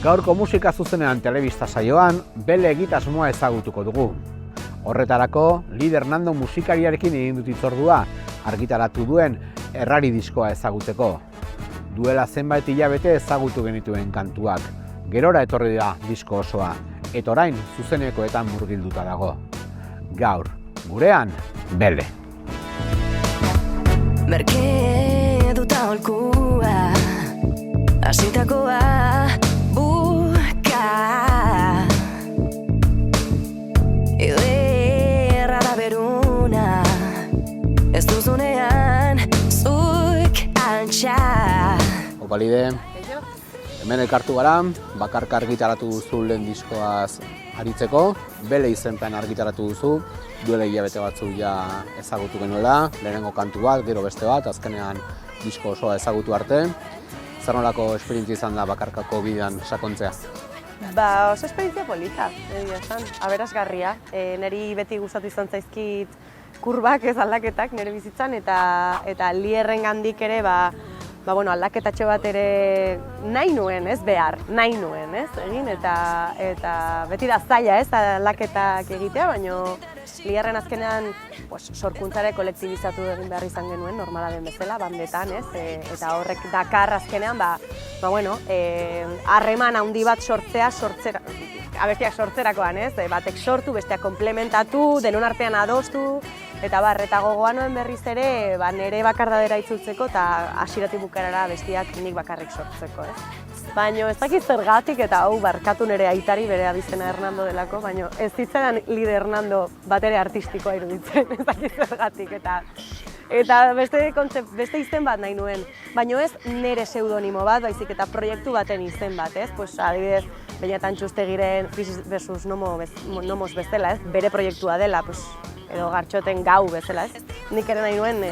Gaurko musika zuzenean telebista saioan bere egitasmoa ezagutuko dugu. Horretarako, Lider Nando musikariarekin egin dut hitzordua argitaratu duen Errari diskoa ezagutzeko. Duela zenbait hilabete ezagutu genituen kantuak. Gerora etorri da disko osoa, eta orain zuzenekoetan murgilduta dago. Gaur, gurean, Bele. Merke dut aholkua, hasitakoa buka. Ederra da beruna, ez duzunean zuk altxa. Opa Lide, hemen elkartu gara, bakarka argitaratu duzu lehen diskoaz aritzeko, Bele izenpean argitaratu duzu, duela hilabete batzuk ja ezagutu genuela, lehenengo kantu bat, gero beste bat, azkenean disko osoa ezagutu arte. Zer nolako esperientzia izan da bakarkako bidean sakontzea? Oso esperientzia polita, egia esan, aberasgarria. Neri beti gustatu izan zaizkit kurbak ez aldaketak nire bizitzan, eta Lierrengandik ere aldaketatxo bat ere nahi nuen, ez behar, nahi nuen, ez egin, eta beti da zaila, ez aldaketak egitea, baina Lierren azkenean sorkuntzare kolektibizatu egin behar izan genuen, normala den bezala, bandetan, ez, eta horrek dakar azkenean, harreman handi bat sortzea, abestiak sortzerakoan, ez, batek sortu, besteak komplementatu, denon artean adostu, eta gogoa noen berriz ere nire bakardadera itzultzeko eta hasieratik bukaerara bestiak nik bakarrik sortzeko, ez. Baina ez dakit zergatik eta hau barkatu nire aitari bere abizena Hernando delako, baina ez zitzaidan Lider Hernando bat ere artistikoa iruditzen, ez dakit zergatik eta beste izen bat nahi nuen, baina ez nire pseudonimo bat, baizik eta proiektu baten izen bat, ez? Adibidez, Beñat Antxustegiren Fisis versus Nomos bezala, ez? Bere proiektua dela, edo Gartxoten Gau bezala, ez? Nik ere nahi nuen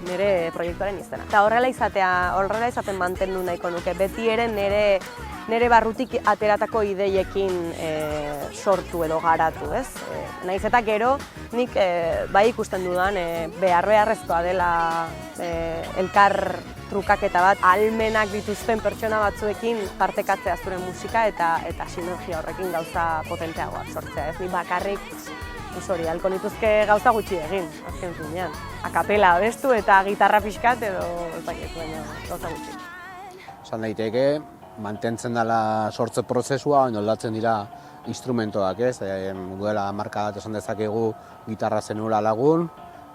nire proiektuaren izena. Eta horrela izaten mantendu nahiko nuke, beti ere nire barrutik ateratako ideiekin sortu edo garatu, ez? Nahiz eta gero, nik bai ikusten dudan beharrezkoa dela elkar trukaketa bat, ahalmenak dituzten pertsona batzuekin partekatzea zure musika eta sinergia horrekin gauza potenteagoak sortzea, ez? Ni bakarrik halko nituzke gauza gutxi egin, azken zunean. Akapela abestu eta gitarra pixkat edo gauza gutxi. Esan daiteke, mantentzen dela sortze prozesua, aldatzen dira instrumentoak, ez? Duela marka bat esan dezakegu gitarra zenula lagun,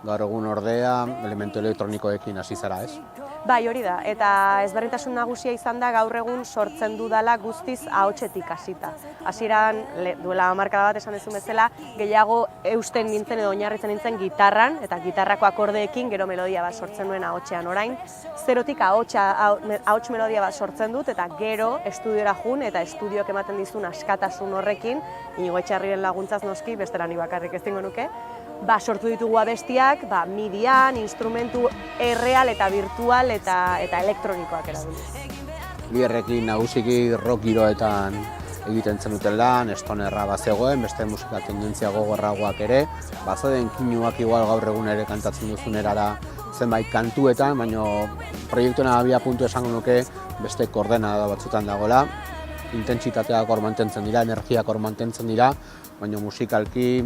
gaur egun ordea elementu elektronikoekin hasi zara, ez? Bai, hori da, eta ezberdintasun nagusia izan da gaur egun sortzen dudala guztiz ahotsetik hasita. Hasieran duela hamarkada bat esan dezun bezala, gehiago eusten nintzen edo oinarritzen nintzen gitarran, eta gitarrako akordeekin gero melodia bat sortzen nuen ahotsean orain. Zerotik ahots melodia bat sortzen dut, eta gero estudiora jun, eta estudioak ematen dizun askatasun horrekin, Inigo Etxarriren laguntzaz noski, besterani bakarrik ez dingo nuke, sortu ditugu abestiak, midian, instrumentu erreal eta virtual eta elektronikoak erabiliz. Lierrekin nagusiki rock giroetan egiten zenuten lan, stonerra bazegoen, beste musika tendentzia gogorragoak ere, bazauden kinuak igual gaur egun ere kantatzen duzun erara zenbait kantuetan, baina proiektuen abia puntu esango nuke beste koordenada batzutan dagoela, intentsitateak hor mantentzen dira, energiak hor mantentzen dira, baina musikalki,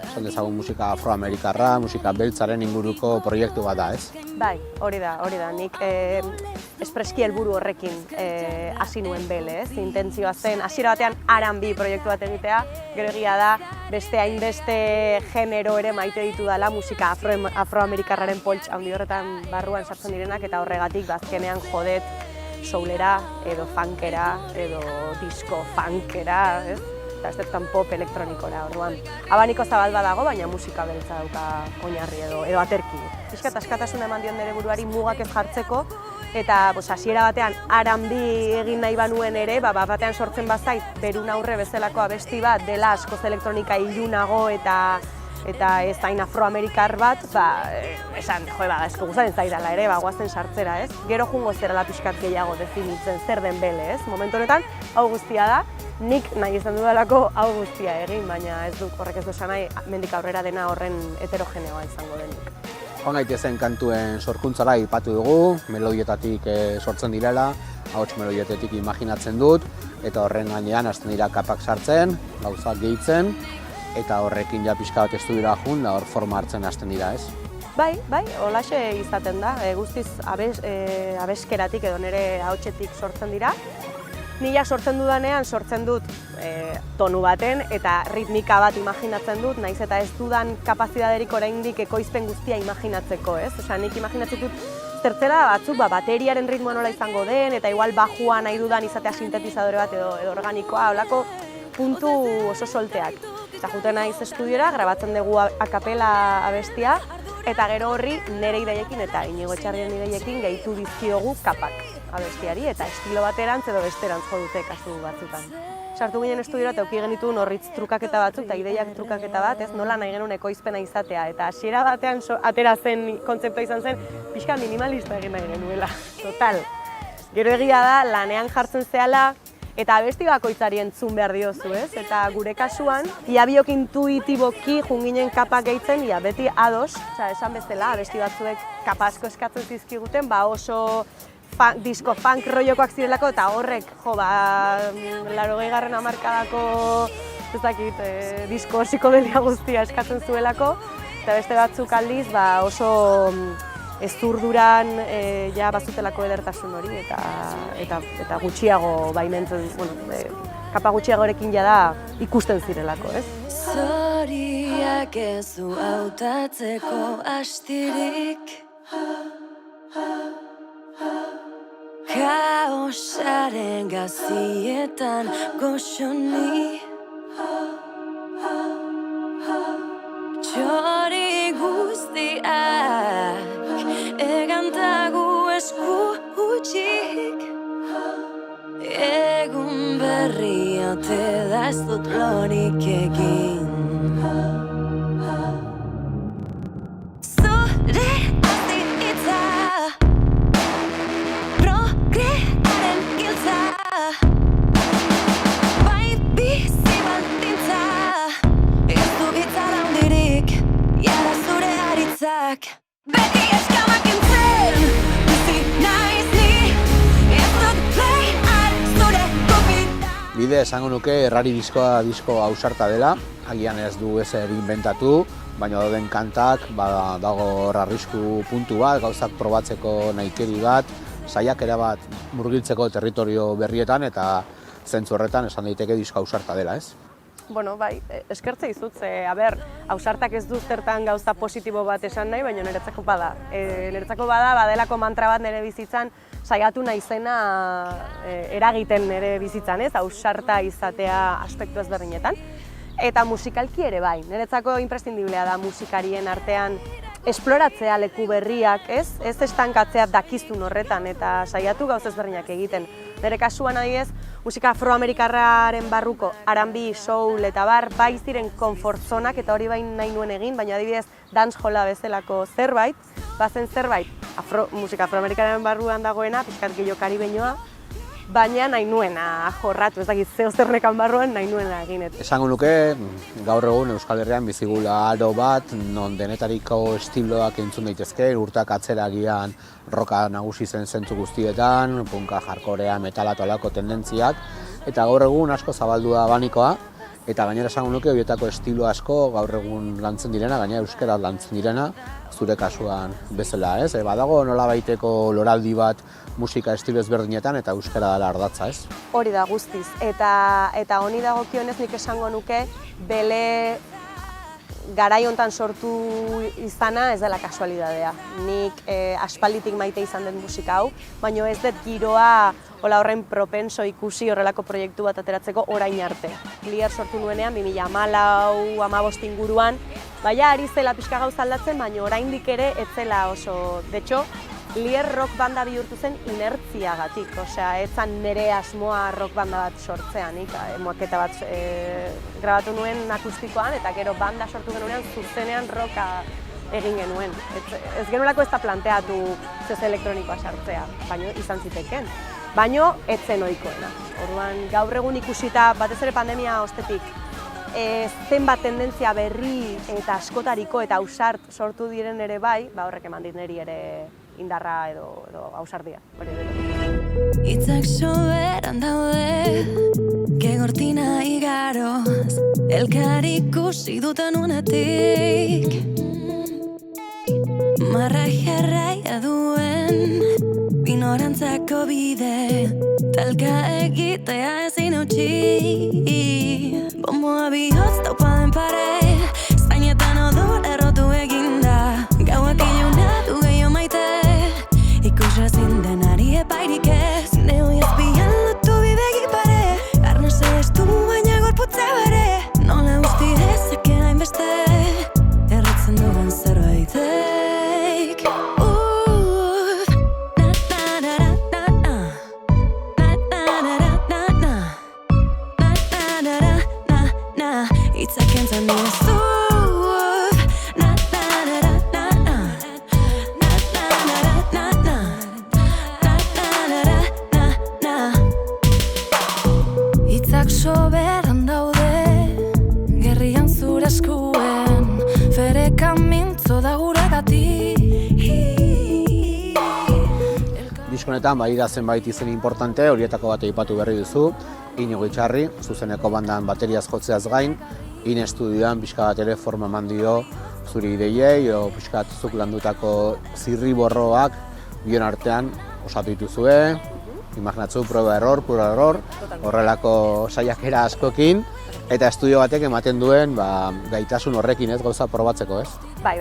esan dezagun musika afroamerikarra, musika beltzaren inguruko proiektu bat da, ez? Bai, hori da, nik espreski helburu horrekin hasi nuen Bele, ez? Intentzioa zen, hasiera batean R&B proiektu bat egitea, gero egia da, beste hainbeste genero ere maite ditu dela musika afroamerikarraren poltsa handi horretan barruan sartzen direnak, eta horregatik azkenean jodet soulera, edo funkera, edo disco funkera, ez? Eta ez dut pop elektronikora, orduan. Abaniko zabal badago, baina musika beltza dauka oinarri edo aterki. Pixkat askatasuna eman dion nire buruari mugak ez jartzeko, eta hasiera batean R&B egin nahi banuen ere, batean sortzen bazait, Berun Aurre bezalako abesti bat, dela askoz elektronika ilunago eta ez hain afroamerikar bat, esan, ezko gustatzen zaidala ere, guazen sartzera, ez? Gero jungo zerala pixkat gehiago definitzen zer den Bele, ez? Momentu honetan, hau guztia da, nik nahi izan dudalako hau guztia egin, baina ez duk horrek ez du esan nahi, mendik aurrera dena horren heterogeneoa izango denik. Joan gaitezen kantuen sorkuntzara aipatu dugu, melodietatik sortzen direla, ahots melodietetik imaginatzen dut, eta horren gainean hasten dira kapak sartzen, gauzak gehitzen, eta horrekin ja pixka bat estudiora jun, da hor forma hartzen hasten dira, ez? Bai, holaxe izaten da, guztiz abeskeratik edo nire ahotsetik sortzen dira. Nila sortzen dudanean sortzen dut tonu baten eta ritmika bat imaginatzen dut, naiz eta ez dudan kapazidaderik oraindik ekoizpen guztia imaginatzeko, ez? Osea, nik imaginatzen dut zertzela batzuk bateriaren ritmoa nola izango den, eta igual bajua nahi dudan izatea sintetizadore bat edo organikoa, holako puntu oso solteak. Eta juten naiz estudiora, grabatzen dugu akapela abestia, eta gero horri nire ideiekin eta Inigo Etxarrien ideiekin gehitu dizkiogu kapak abestiari, eta estilo baterantz edo besterantz jo dute kasu batzutan. Sartu ginen estudiora eta auki genituen horritz trukaketa batzuk eta ideiak trukaketa bat, ez nola nahi genuen ekoizpena izatea. Eta hasiera batean atera zen kontzeptua izan zen, pixka minimalista egin nahi genuela, total. Gero egia da, lanean jartzen zehala, eta abesti bakoitzari entzun behar diozu, ez? Eta gure kasuan, ia biok intuitiboki junginen kapak gehitzen, ia beti ados, esan bezala, abesti batzuek kapa asko eskatzen zizkiguten, oso disko funk rollokoak zirelako, eta horrek, 80. hamarkadako, ez dakit, disko psikodelia guztia eskatzen zuelako, eta beste batzuk aldiz, oso ezurduran ja bazutelako edertasun hori eta gutxiago baimentzen, kapa gutxiagorekin jada ikusten zirelako, ez? Zoriak ez du hautatzeko astirik, kaosaren gazietan goxoni, txori guztiak egantagu esku hutsik, egun berria te da ez dut lorik egin. Zure azitza, progrearen giltza, bai bizi baldintza, ez du gitzara hundirik, jara zure haritzak. Beti eskamak entzen, bizi naiz ni, ez dut behar zure kopita. Bide esango nuke Errari disko ausarta dela, agian ez du ezer inventatu, baina dauden kantak, dago hor arrisku puntu bat, gauzak probatzeko nahikeri bat, saiakera bat murgiltzeko territorio berrietan, eta zentzu horretan esan daiteke disko ausarta dela, ez? Bueno, bai, eskertze izut, ausartak ez du zertan gauza positibo bat esan nahi, baina niretzako bada. Niretzako badelako mantra bat nire bizitzan, saiatu naizena eragiten nire bizitzan, ez? Ausarta izatea aspektu ezberdinetan. Eta musikalki ere bai, niretzako imprescindiblea da musikarien artean esploratzea leku berriak, ez? Ez estankatzea dakizun horretan eta saiatu gauza ezberdinak egiten. Nire kasuan adibidez, musika afroamerikarraren barruko R&B, soul eta bai ziren comfort zonak eta hori bain nahi nuen egin, baina adibidez danceholla bezalako zerbait, bazen zerbait musika afroamerikarraren barruan dagoena, pixkat gehiago karibeñoa, baina nahi nuena jorratu, ez dakit zeo zernekan barruan nahi nuena egin. Esango nuke, gaur egun Euskal Herrian bizigula aro bat, non denetariko estiloak entzun daitezke, urtak atzeragian roka nagusi zen zentzu guztietan, punka, hardcorea, metala tolako tendentziak, eta gaur egun asko zabaldu da abanikoa, eta gainera esango nuke horietako estilo asko gaur egun lantzen direna, gainera euskara lantzen direna, zure kasuan bezala, ez? Badago nolabaiteko loraldi bat musika estilo ezberdinetan eta euskara dela ardatza, ez? Hori da guztiz, eta honi dagokionez nik esango nuke bele garai hontan sortu izana ez dela kasualidadea. Nik aspalditik maite izan den musika hau, baina ez dut giroa horren propenso ikusi horrelako proiektu bat ateratzeko orain arte. Lier sortu nuenean 2014-15 inguruan, baina ari zela pixka gauza aldatzen, baina oraindik ere ez zela oso. De hecho, Lier rock banda bihurtu zen inertziagatik, osea, ez zan nire asmoa rock banda bat sortzean, moaketa bat grabatu nuen akustikoan, eta gero banda sortu genuenean zuzenean rocka egin genuen. Ez genuelako ez da planteatu zez elektronikoa sartzea, baina izan ziteken. Baina ez zen ohikoena. Orduan, gaur egun ikusita, batez ere pandemia ostetik, zenbat tendentzia berri eta askotariko eta ausart sortu diren ere bai, horrek eman dit niri ere indarra edo ausardia. Itzak soberan daude, gegortina igaroz, elkar ikusi duten unetik. Marra jarraia duen, binorantzako bide, talka egitea ezin utzi. Bomboa bihotz taupaden pare, zainetan odor errotu eginda, gauak iluna du gehiago maite, ikusrazin denari epairik ez, neoi azpian lotu bibegi pare, arnase estu baina gorputza bare, nola usti dezake hainbeste, erretzen dugun zerbaitek. Itzak entzan dizut, Itzak soberan daude, gerrian zure eskuen, fereka mintzo da guregatik. Diskonetan badira zenbait izen importante, horietako bat aipatu berri duzu, Iñigo Itxarri, zuzeneko bandan bateriaz jotzeaz gain, In estudioan pixka bat ere forma eman dio zuri ideiei, edo pixka bat zuk landutako zirriborroak bion artean osatu dituzue, imaginatzu proba error, horrelako saiakera askokin, eta estudio batek ematen duen gaitasun horrekin ez gauza probatzeko, ez? Bai,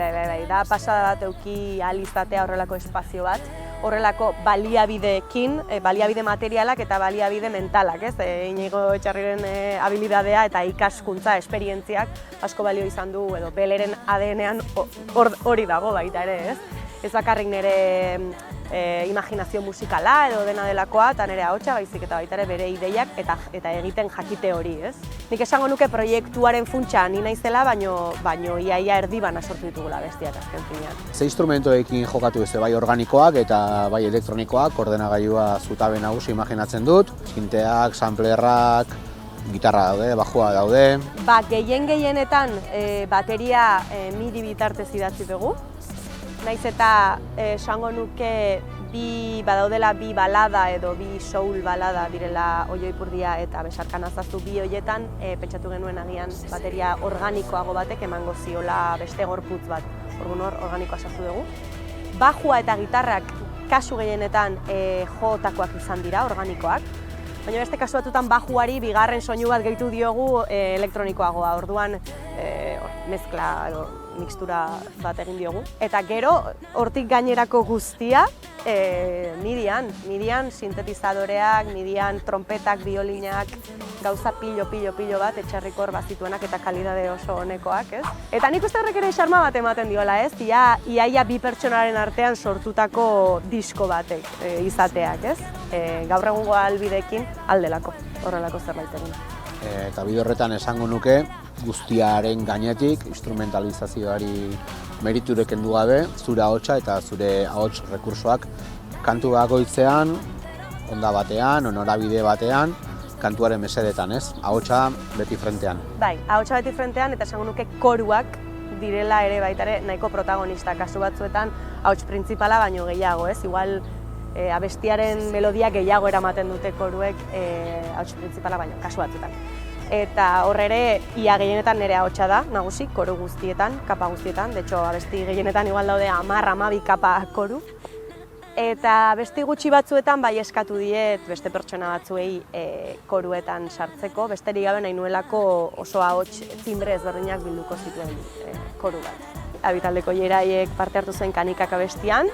da pasada bat euki ahal izatea horrelako espazio bat, horrelako baliabideekin, baliabide materialak eta baliabide mentalak, ez? Iñigo Etxarriren habilidadea eta ikaskuntza, esperientziak asko balio izan du, edo Beleren ADN-ean hori dago baita ere, ez? Ez bakarrik nire imaginazio musikala edo dena delakoa eta nire ahotsa, baizik eta baita ere bere ideiak eta egiten jakite hori, ez? Nik esango nuke proiektuaren funtsa ni naizela, baino iaia erdibana sortu ditugula bestiak azken finean. Ze instrumentoekin jokatu ez, bai organikoak eta bai elektronikoak, ordenagailua zutabe nagusi imaginatzen dut, sinteak, samplerrak, gitarra daude, bajua daude. Gehienetan bateria MIDI bitartez idatzi dugu. Naiz eta esango nuke badaudela bi balada edo bi soul balada direla Oio Ipurdia eta Besarkan Azazu bi hoietan pentsatu genuen agian bateria organikoago batek emango ziola beste gorputz bat. Orduan hor organikoa sartu dugu. Bajua eta gitarrak kasu gehienetan jotakoak izan dira, organikoak. Baina beste kasu batutan bajuari bigarren soinu bat gehitu diogu elektronikoagoa. Orduan mezkla edo mixtura bat egin diogu. Eta gero, hortik gainerako guztia, midian sintetizadoreak, midian trompetak, biolinak, gauza pilo bat, Etxarrikor bazituenak eta kalidade oso honekoak, ez? Eta nik uste horrek ere xarma bat ematen diola, ez? Iaia bi pertsonaren artean sortutako disko batek izateak, ez? Gaur egungo ahalbideekin aldelako, horrelako zerbait egin. Eta bide horretan esango nuke, guztiaren gainetik, instrumentalizazioari meriturik kendu gabe, zure ahotsa eta zure ahots rekursoak kantu bakoitzean, onda batean, norabide batean, kantuaren mesedetan, ez? Ahotsa beti frentean. Bai, ahotsa beti frentean eta esango nuke koruak direla ere baita ere nahiko protagonista, kasu batzuetan ahots printzipala baino gehiago, ez? Igual abestiaren melodia gehiago eramaten dute koruek ahots printzipala baino, kasu batzuetan. Eta horre ere, ia gehienetan nire ahotsa da, nagusi, koru guztietan, kapa guztietan. De hecho, abesti gehienetan igual daude 10-12 kapa koru. Eta beste gutxi batzuetan bai eskatu diet beste pertsona batzuei koruetan sartzeko, besterik gabe nahi nuelako oso ahots timbre ezberdinak bilduko zituen koru bat. Abitaldeko Jeraiek parte hartu zen Kanikak abestian,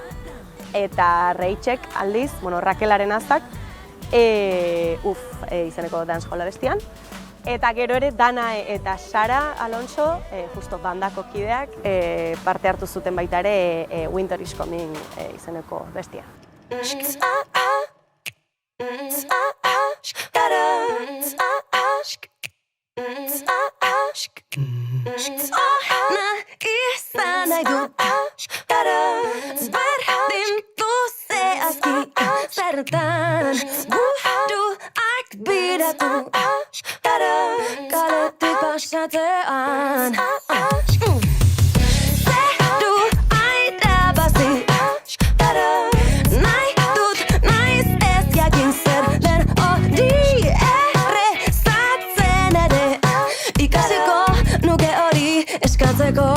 eta Reitxek aldiz, Rakelaren azak, izeneko dancehall abestian. Eta gero ere Dana eta Sara Alonso, justo bandako kideak, parte hartu zuten baita ere Winter is Coming izeneko bestia. Kaletik pasatean Zeru airabazi Nahi dut, naiz ez sortzeko.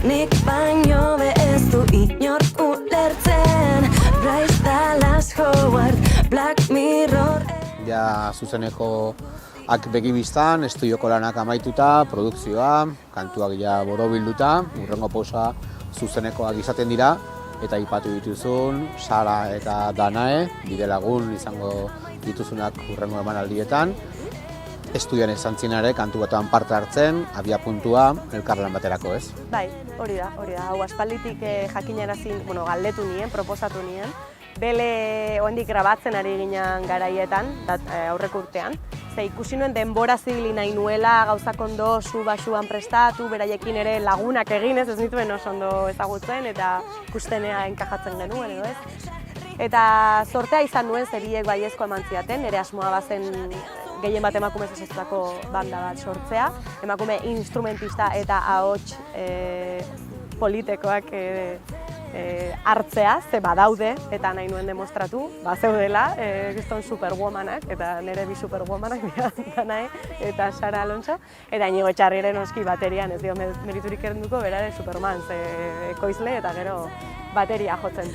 Nik baino be ez du inork ulertzen. Bryce Dallas Howard, Black Mirror. Ja zuzenekoak begibistan, estudioko lanak amaituta, produkzioa, kantuak ja borobilduta, hurrengo pausa zuzenekoak izaten dira, eta aipatu dituzun Sara eta Danae, bidelagun izango dituzunak hurrengo emanaldietan. Estudian izan zinare, kantu batuan parte hartzen, abia puntua elkarlan baterako, ez? Bai, hori da. Hau aspalditik jakinarazin, galdetu nien, proposatu nien. Bele oraindik grabatzen ari ginen garaietan, aurreko urtean. Ze ikusi nuen denbora zibili nahi nuela, gauzak ondo basuan prestatu, beraiekin ere lagunak eginez, ez nituen oso ondo ezagutzen eta ikustenea enkajatzen genuen, edo ez? Eta sortea izan nuen, zebiek baiezko eman ziaten, nire asmoa bazen gehien bat emakumez osatutako banda bat sortzea. Emakume instrumentista eta ahots politekoak hartzea, ze badaude eta nahi nuen demostratu, bazeudela, gizton superwomanak, eta nire bi superwomanak dira, Danae eta Sara Alonso, eta Inigo Etxarriren noski baterian, ez dio meriturik erenduko, berare Superman, ekoizle eta gero bateria jotzen.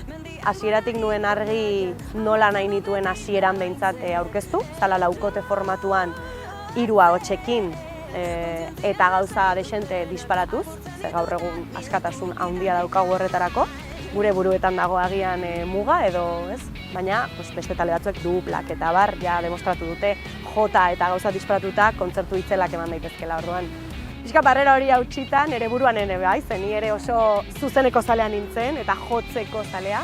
Hasieratik nuen argi nola nahi nituen hasieran behintzat aurkeztu, zala laukote formatuan 3 ahotsekin eta gauza desente disparatuz, ze gaur egun askatasun handia daukagu horretarako, gure buruetan dago agian muga edo ez, baina beste tale batzuek duplak eta bar ja demostratu dute jota eta gauza disparatuta kontzertu itzelak eman daitezkela, orduan. Pixka barrera hori hautsitan, ere buruan ere bai, zen ni ere oso zuzeneko zalea nintzen eta jotzeko zalea.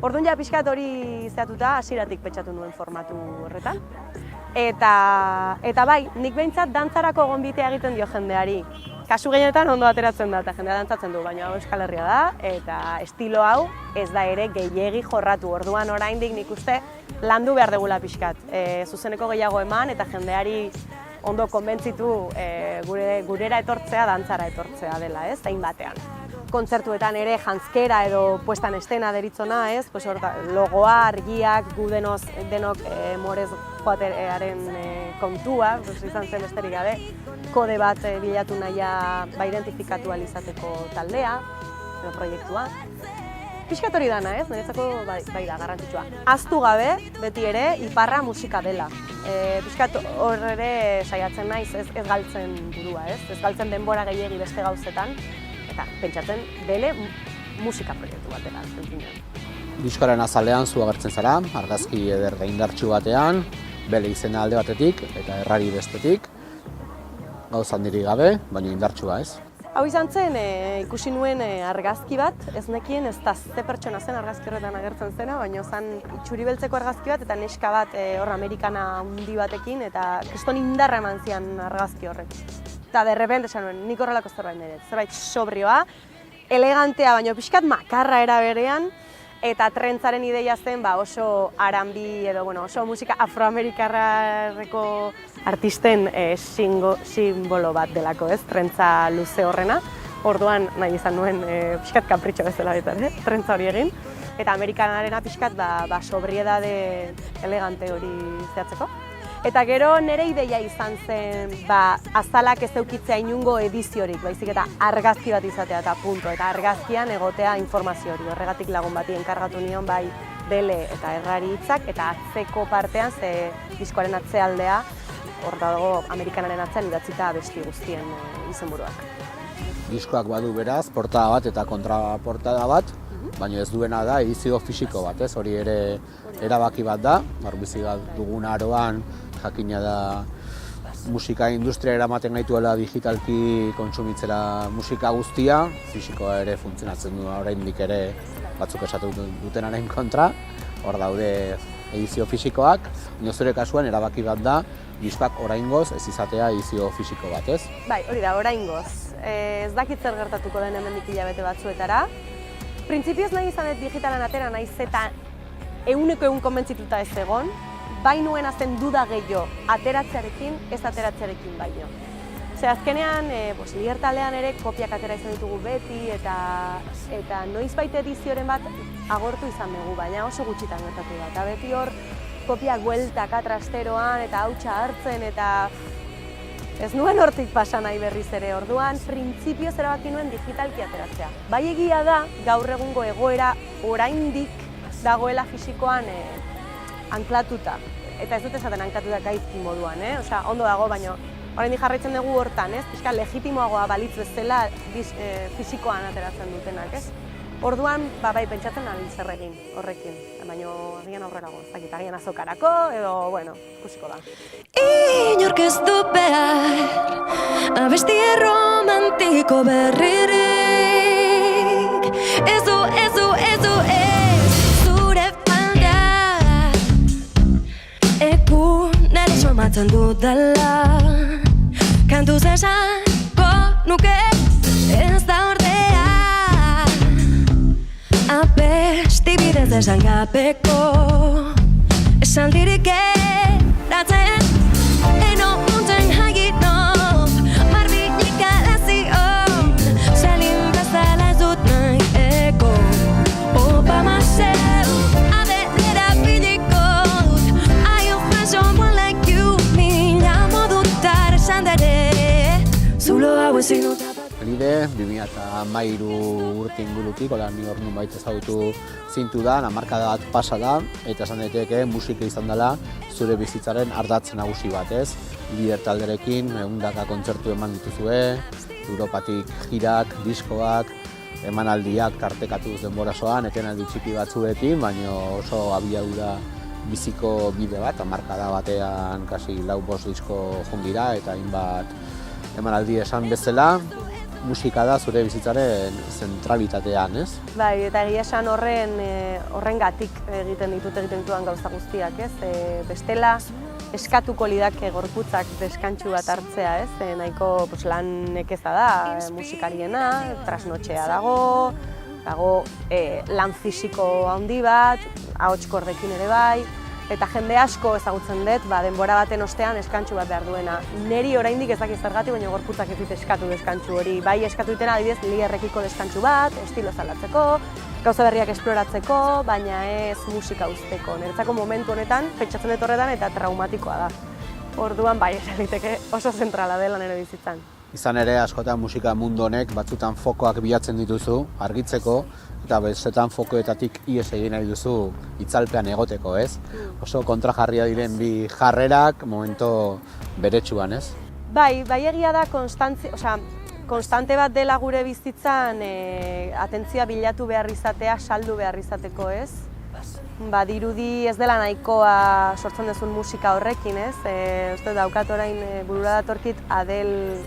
Orduan ja pixkat hori zehatuta hasieratik pentsatu nuen formatu horretan. Eta bai, nik behintzat dantzarako gonbitea egiten dio jendeari. Kasu gehienetan ondo ateratzen da eta jendea dantzatzen du, baina hau Euskal Herria da eta estilo hau ez da ere gehiegi jorratu. Orduan oraindik nik uste landu behar degula pixkat. Zuzeneko gehiago eman eta jendeari ondo konbentzitu gurera etortzea, dantzara etortzea dela, ez, zein batean. Kontzertuetan ere janzkera edo puestan estena deritzona, ez, logoa, argiak, gu denok morez joatearen kontua, izan zen besterik gabe, kode bat bilatu nahia identifikatu izateko taldea, edo proiektua. Piskat hori dana, ez, niretzako bai da, garrantzitsua. Ahaztu gabe, beti ere, iparra musika dela. Piskat hor ere saiatzen naiz, ez galtzen burua, ez galtzen denbora gehiegi beste gauzetan, eta pentsatzen bele musika proiektu bat dela, Diskoaren azalean zu agertzen zara, argazki eder indartsu batean, bele izena alde batetik eta errari bestetik, gauza handirik gabe, baina indartsua, ez? Hau izan zen, ikusi nuen argazki bat, ez nekien ez da ze pertsona zen argazki horretan agertzen zena, baina zan txuri beltzeko argazki bat eta neska bat hor amerikana handi batekin eta kriston indarra eman zian argazki horrek. Eta derrepente esan nuen, nik horrelako zerbait nire, zerbait sobrioa, elegantea, baina pixkat makarra era berean, eta trentzaren ideia zen oso R&B edo oso musika afroamerikarreko artisten simbolo bat delako, ez? Trentza luze horrena. Orduan nahi izan nuen pixkat kapritxo bezala betan, trentza hori egin. Eta amerikanarena pixkat sobriedade elegante hori zehatzeko. Eta gero nire ideia izan zen azalak ez eukitzea inungo ediziorik, baizik eta argazki bat izatea eta punto. Eta argazkian egotea informazio hori. Horregatik lagun bati enkargatu nion bai dele eta errari hitzak eta atzeko partean ze diskoaren atzealdea hor dago amerikanaren atzean idatzita abesti guztien izenburuak. Diskoak badu beraz, portada bat eta kontraportada bat, baina ez duena da edizio fisiko bat, ez? Hori ere erabaki bat da, bizi bat dugun aroan jakina da musika industria eramaten gaituela digitalki kontsumitzera musika guztia, fisikoa ere funtzionatzen du oraindik ere batzuk esatu dutenaren kontra, hor daude edizio fisikoak, zure kasuan erabaki bat da, diskoak oraingoz ez izatea edizio fisiko bat, ez? Bai, hori da, oraingoz. Ez dakit zer gertatuko den hemendik hilabete batzuetara. Printzipioz nahi izanet digitalan atera naiz eta 100% konbentzituta ez egon, bai nuen azten duda gehiago ateratzearekin, ez ateratzearekin baino. Azkenean, Libertalean ere kopiak atera izan ditugu beti eta noizbait edizioren bat agortu izan dugu, baina oso gutxitan gertatu da. Eta beti hor kopiak bueltaka trasteroan eta hautsa hartzen eta Ez nuen hortik pasa nahi berriz ere, orduan printzipioz erabaki nuen digitalki ateratzea. Bai egia da, gaur egungo egoera oraindik dagoela fisikoan anklatuta. Eta ez dut esaten anklatuta gaizki moduan, Osea, ondo dago, baina oraindik jarraitzen dugu hortan, pixka legitimoagoa balitz bezala fisikoan ateratzen dutenak, ez? Orduan, bai, pentsatzen nabil zer egin horrekin, baina agian aurrerago, ez dakit, agian azokarako, edo, bueno, ikusiko da. Inork ez du behar abesti romantiko berririk. Ez du, zure falda egunari somatzen dudala. Kantuz esango nuke ez da ordea, abesti bidez esan gabeko esaldirik eratzen. Eno muntzen hagitop, marbinik alazion, salin bezala ez dut nahi eko. Opa mazeu, adelera bilikot, I will find someone like you, mila modutar esan dere, zulo hau ezin dut. Lide, 2013 urte ingurutik, ni hor nunbait ezagutu zintudan, hamarkada bat pasa da, eta esan daiteke musika izan dela zure bizitzaren ardatz nagusi bat, ez? Lider talderekin, 100 kontzertu eman dituzue, Europatik girak, diskoak, emanaldiak tartekatuz denborasoan, etenaldi txiki batzuekin, baina oso abiadura biziko bide bat, hamarkada batean kasi 4-5 disko jundira, eta hainbat emanaldi esan bezala, musika da zure bizitzaren zentralitatean, ez? Bai, eta egia esan horrengatik egiten ditudan gauza guztiak, ez? Bestela, eskatuko lidake gorputzak deskantsu bat hartzea, ez? Nahiko lan nekeza da, musikariena, trasnotxea dago lan fisiko handi bat, ahots kordekin ere bai, eta jende asko ezagutzen dut, denbora baten ostean eskantsu bat behar duena. Neri oraindik ez dakit zergatik, baina gorputzak ez dit eskatu deskantsu hori. Bai eskatu ditena adibidez ligerrekiko deskantsu bat, estilo zaldatzeko, gauza berriak esploratzeko, baina ez musika uzteko. Niretzako momentu honetan, pentsatzen dut horretan eta traumatikoa da. Orduan bai, esan liteke oso zentrala dela nire bizitzan. Izan ere, askotan musika mundu honek batzutan fokoak bilatzen dituzu, argitzeko, eta bestetan fokoetatik ihes egin nahi duzu itzalpean egoteko, ez? Oso kontrajarria diren bi jarrerak momento beretsuan, ez? Bai egia da konstante bat dela gure bizitzan atentzioa bilatu behar izatea, saldu behar izateko, ez? Dirudi ez dela nahikoa sortzen duzun musika horrekin, ez? Uste daukat orain burura datorkit Adele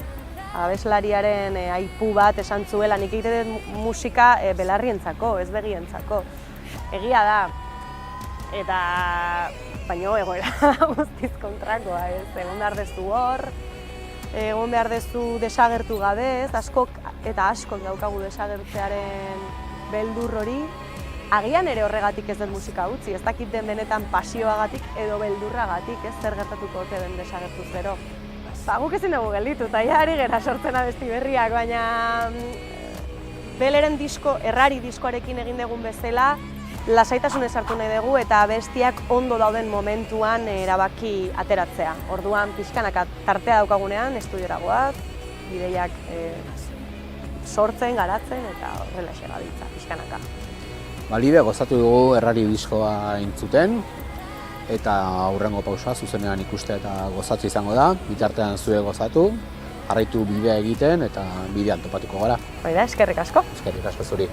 abeslariaren aipu bat esan zuela, nik egiten dut musika belarrientzako, ez begientzako. Egia da, eta baino egoera guztiz kontrakoa, ez? Egon behar dezu hor, egon behar dezu desagertu gabe, ez? Askok eta askok daukagu desagertzearen beldur hori. Agian ere horregatik ez den musika utzi, ez dakit den benetan pasioagatik edo beldurragatik, ez? Zer gertatuko ote den desagertuz gero. Guk ezin dugu gelditu, eta ari gera sortzen abesti berriak, baina Beleren errari diskoarekin egin dugun bezala, lasaitasunez hartu nahi dugu eta abestiak ondo dauden momentuan erabaki ateratzea. Orduan pixkanaka tartea daukagunean, estudiora goaz, bideiak sortzen, garatzen eta horrelaxe gabiltza, pixkanaka. Lide, gozatu dugu errari diskoa entzuten, eta aurrengo pausa zuzenean ikustea eta gozatze izango da, bitartean zue gozatu, jarraitu bidea egiten eta bidean topatuko gara. Eskerrik asko. Eskerrik asko zuri.